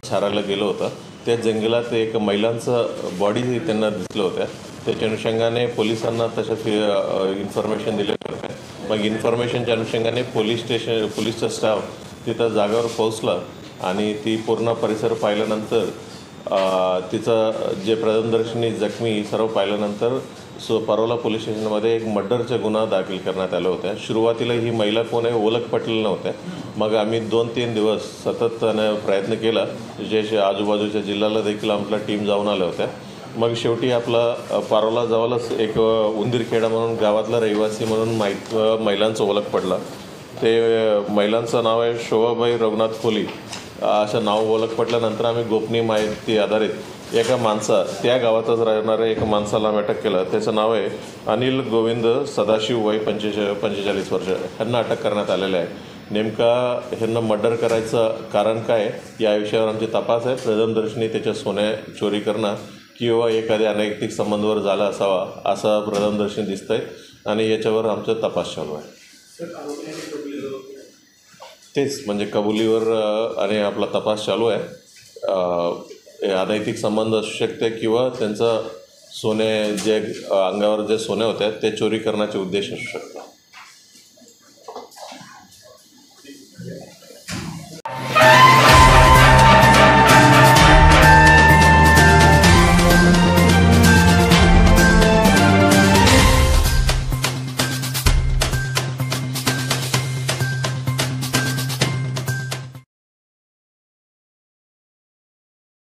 चारायला गेलो होतं. त्या जंगलात एक महिलांचं बॉडी त्यांना दिसलं होत्या. त्याच्या अनुषंगाने पोलिसांना तशाच इन्फॉर्मेशन दिले होते. मग इन्फॉर्मेशनच्या अनुषंगाने पोलीसचा स्टाफ तिथं जागावर पोहोचला आणि ती पूर्ण परिसर पाहिल्यानंतर तिचं जे प्रथमदर्शनी जखमी सर्व पाहिल्यानंतर परोला पोलीस स्टेशनमध्ये एक मर्डरचा गुन्हा दाखल करण्यात आला होता. सुरुवातीला ही महिला कोण आहे ओळख पटलेल्या नव्हत्या. मग आम्ही 2-3 दिवस सतत प्रयत्न केला, जे आजूबाजूच्या जिल्ह्याला देखील आपला टीम जाऊन आल्या होत्या. मग शेवटी आपला परोला जवळच एक उंदीरखेडा म्हणून गावातला रहिवासी म्हणून महिलांचं ओळख पडला. ते महिलांचं नाव आहे शोभाबाई रघुनाथ खोली असं नाव ओळख पडल्यानंतर आम्ही गोपनीय माहिती आधारित एका त्या गावातच राहणाऱ्या एका माणसाला अटक केलं. त्याचं नाव आहे अनिल गोविंद सदाशिव, वय 45 वर्ष. ह्यांना अटक करण्यात आलेलं आहे. नेमका ह्यांना मर्डर करायचं कारण काय या विषयावर आमचे तपास आहे. प्रथमदर्शनी त्याच्या सोन्या चोरी करणं किंवा एखाद्या अनैतिक संबंधावर झाला असावा असं प्रथमदर्शनी दिसतंय आणि याच्यावर आमचा तपास चालू आहे. तेच म्हणजे कबुलीवर आणि आपला तपास चालू आहे. अनैतिक संबंध असू शकते किंवा त्यांचं जे अंगावर जे सोने होते ते चोरी करण्याचे उद्देश असू शकतात.